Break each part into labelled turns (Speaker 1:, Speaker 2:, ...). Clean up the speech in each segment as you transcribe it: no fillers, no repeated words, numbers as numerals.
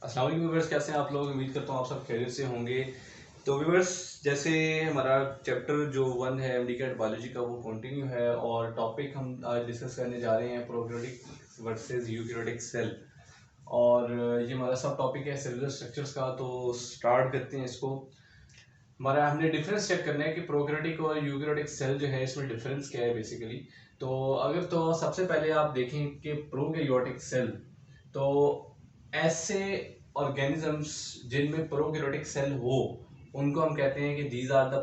Speaker 1: अस्सलाम वालेकुम व्यूअर्स, कैसे हैं आप लोग। उम्मीद करता हूँ आप सब खैरियत से होंगे। तो व्यूअर्स, जैसे हमारा चैप्टर जो 1 है एमडीकेट बायोलॉजी का, वो कंटिन्यू है और टॉपिक हम आज डिस्कस करने जा रहे हैं प्रोकैरियोटिक वर्सेस यूकैरियोटिक सेल। और ये हमारा सब टॉपिक है सेलुलर स्ट्रक्चर्स का। तो स्टार्ट करते हैं इसको। हमारा हमने डिफरेंस चेक करना है कि प्रोकैरियोटिक और यूकैरियोटिक सेल जो है इसमें डिफरेंस क्या है बेसिकली। तो अगर तो सबसे पहले आप देखें कि प्रोकैरियोटिक सेल, तो ऐसे ऑर्गेनिजम्स जिनमें प्रोकैरियोटिक सेल हो उनको हम कहते हैं कि दीज आर द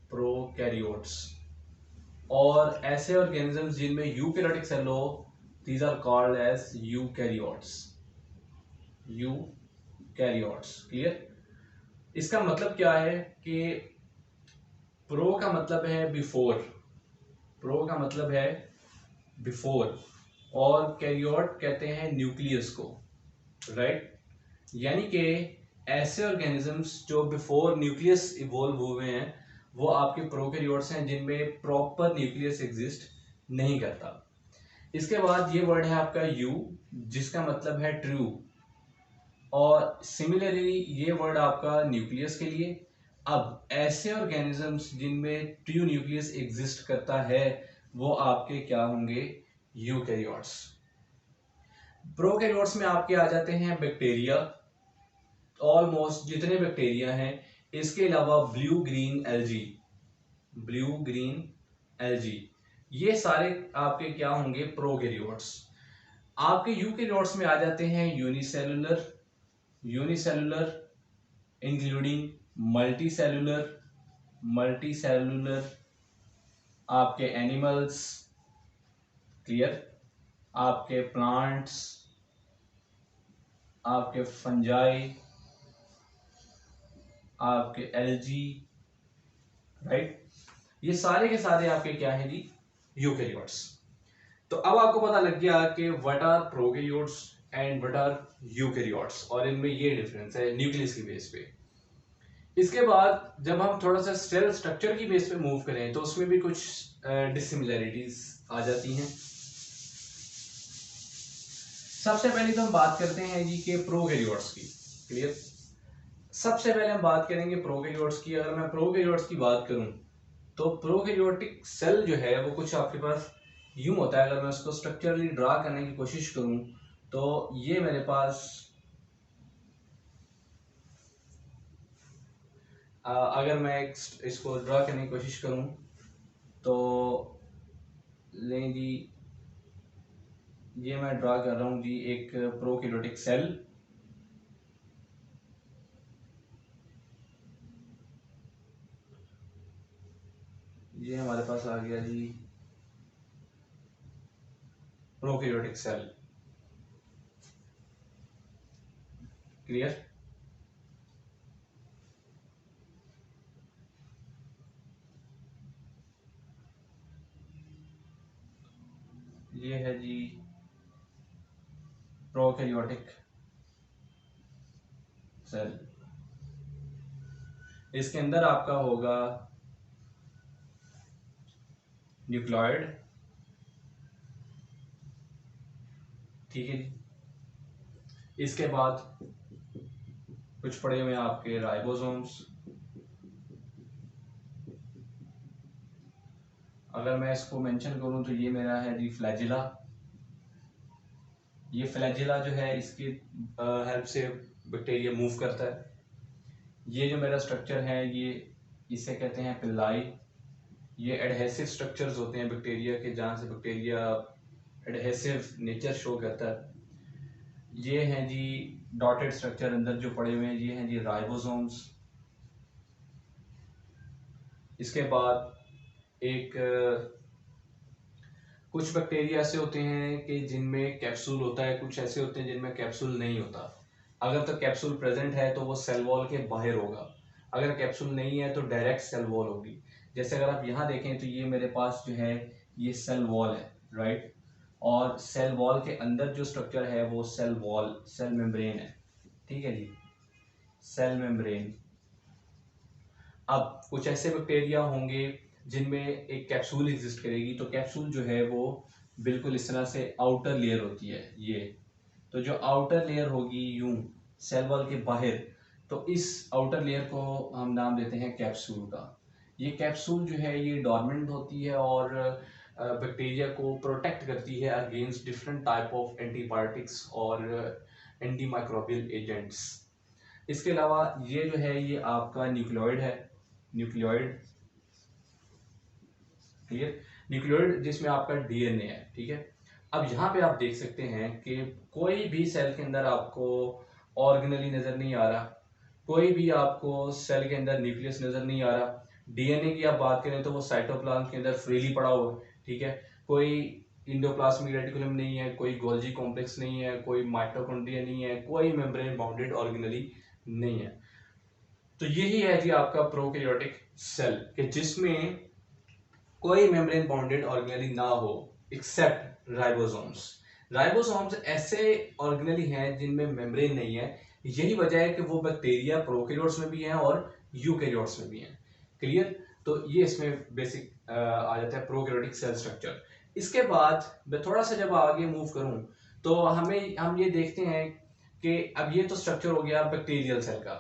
Speaker 1: प्रोकैरियोट्स। और ऐसे ऑर्गेनिजम्स जिनमें यूकैरियोटिक सेल हो, these are called as eukaryotes. Clear. इसका मतलब क्या है कि प्रो का मतलब है बिफोर, प्रो का मतलब है बिफोर, और कैरियोट कहते हैं न्यूक्लियस को, राइट। यानी कि ऐसे ऑर्गेनिजम्स जो बिफोर न्यूक्लियस इवॉल्व हुए हैं वो आपके प्रोकैरियोट्स हैं जिनमें प्रॉपर न्यूक्लियस एग्जिस्ट नहीं करता। इसके बाद ये वर्ड है आपका यू, जिसका मतलब है ट्रू, और सिमिलरली ये वर्ड आपका न्यूक्लियस के लिए। अब ऐसे ऑर्गेनिजम्स जिनमें ट्रू न्यूक्लियस एग्जिस्ट करता है वो आपके क्या होंगे, यूकैरियोट्स। प्रोकैरियोट्स में आपके आ जाते हैं बैक्टीरिया, ऑलमोस्ट जितने बैक्टीरिया हैं। इसके अलावा ब्लू ग्रीन एल्जी, ये सारे आपके क्या होंगे, प्रोकैरियोट्स। आपके यूकैरियोट्स में आ जाते हैं यूनिसेलुलर इंक्लूडिंग मल्टीसेलुलर आपके एनिमल्स, क्लियर, आपके प्लांट्स, आपके फंजाई, आपके एल्जी, राइट। ये सारे के सारे आपके क्या हैं जी, यूकैरियोट्स। तो अब आपको पता लग गया कि what are prokaryotes and what are eukaryotes, और इनमें ये डिफरेंस है न्यूक्लियस की बेस पे। इसके बाद जब हम थोड़ा सा सेल स्ट्रक्चर की बेस पे मूव करें तो उसमें भी कुछ डिसिमिलैरिटीज आ जाती हैं। सबसे पहले तो हम बात करते हैं जी के प्रोकैरियोट्स की, क्लियर। सबसे पहले हम बात करेंगे प्रोकैरियोट्स की। अगर मैं प्रोकैरियोट्स की बात करूं तो प्रोकैरियोटिक सेल जो है वो कुछ आपके पास यूं होता है। अगर मैं उसको स्ट्रक्चरली ड्रा करने की कोशिश करूं तो ये मेरे पास अगर मैं इसको ड्रा करने की कोशिश करूं तो लें जी, ये मैं ड्रा कर रहा हूं जी एक प्रोकैरियोटिक सेल। ये हमारे पास आ गया जी प्रोकैरियोटिक सेल, क्लियर। ये है जी प्रोकैरियोटिक सेल। इसके अंदर आपका होगा न्यूक्लियोइड, ठीक है जी। इसके बाद कुछ पड़े हुए हैं आपके राइबोसोम्स। अगर मैं इसको मेंशन करूं तो ये मेरा है जी फ्लैजिला। ये फ्लैजिला जो है इसकी हेल्प से बैक्टीरिया मूव करता है। ये जो मेरा स्ट्रक्चर है ये इसे कहते हैं पिल्लाई। ये एडहेसिव स्ट्रक्चर्स होते हैं बैक्टीरिया के, जहाँ से बैक्टीरिया एडहेसिव नेचर शो करता है। ये हैं जी डॉटेड स्ट्रक्चर अंदर जो पड़े हुए हैं, ये हैं जी राइबोसोम्स। इसके बाद एक कुछ बैक्टीरिया ऐसे होते हैं कि जिनमें कैप्सूल होता है, कुछ ऐसे होते हैं जिनमें कैप्सूल नहीं होता। अगर तो कैप्सूल प्रेजेंट है तो वो सेल वॉल के बाहर होगा, अगर कैप्सूल नहीं है तो डायरेक्ट सेल वॉल होगी। जैसे अगर आप यहाँ देखें तो ये मेरे पास जो है ये सेल वॉल है, राइट। और सेल वॉल के अंदर जो स्ट्रक्चर है वो सेल मेम्ब्रेन है, ठीक है जी, सेल मेम्ब्रेन। अब कुछ ऐसे बैक्टीरिया होंगे जिनमें एक कैप्सूल एग्जिस्ट करेगी, तो कैप्सूल जो है वो बिल्कुल इस तरह से आउटर लेयर होती है ये, तो जो आउटर लेयर होगी यूं सेल वॉल के बाहर, तो इस आउटर लेयर को हम नाम देते हैं कैप्सूल का। ये कैप्सूल जो है ये डोरमेंट होती है और बैक्टीरिया को प्रोटेक्ट करती है against different type of antibiotics और एंटी माइक्रोबियल एजेंट्स। इसके अलावा ये जो है ये आपका न्यूक्लियोइड है, न्यूक्लियोइड, क्लियर, न्यूक्लियोइड जिसमें आपका डीएनए है, ठीक है। अब यहाँ पे आप देख सकते हैं कि कोई भी सेल के अंदर आपको ऑर्गेनली नजर नहीं आ रहा, कोई भी आपको सेल के अंदर न्यूक्लियस नजर नहीं आ रहा। डीएनए की आप बात करें तो वो साइटोप्लाज्म के अंदर फ्रीली पड़ा हुआ है, ठीक है। कोई इंडोप्लाज्मिक रेटिकुलम नहीं है, कोई गोल्जी कॉम्प्लेक्स नहीं है, कोई माइटोकॉन्ड्रिया नहीं है, कोई मेम्ब्रेन बाउंडेड ऑर्गेनली नहीं है। तो यही है जी आपका प्रोकैरियोटिक सेल कि जिसमें कोई मेम्ब्रेन बाउंडेड ऑर्गेनली ना हो एक्सेप्ट राइबोसोम्स। राइबोसोम्स ऐसे ऑर्गेनली हैं जिनमें मेम्ब्रेन नहीं है। यही वजह है कि वो बैक्टीरिया प्रोकैरियोट्स में भी हैं और यूकैरियोट्स में भी हैं, क्लियर। तो ये इसमें बेसिक आ जाता है प्रोकैरियोटिक सेल स्ट्रक्चर। इसके बाद मैं थोड़ा सा जब आगे मूव करूं तो हम ये देखते हैं कि अब ये तो स्ट्रक्चर हो गया बैक्टीरियल सेल का।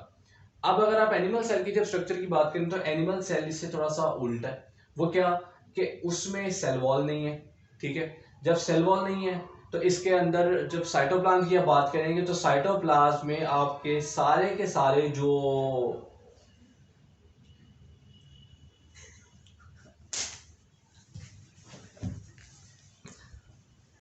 Speaker 1: अब अगर आप एनिमल सेल की जब स्ट्रक्चर की बात करें तो एनिमल सेल इससे थोड़ा सा उल्टा है। वो क्या कि उसमें सेल वॉल नहीं है, ठीक है। जब सेल वॉल नहीं है तो इसके अंदर जब साइटोप्लाज्म की आप बात करेंगे तो साइटोप्लाज्म में आपके सारे के सारे जो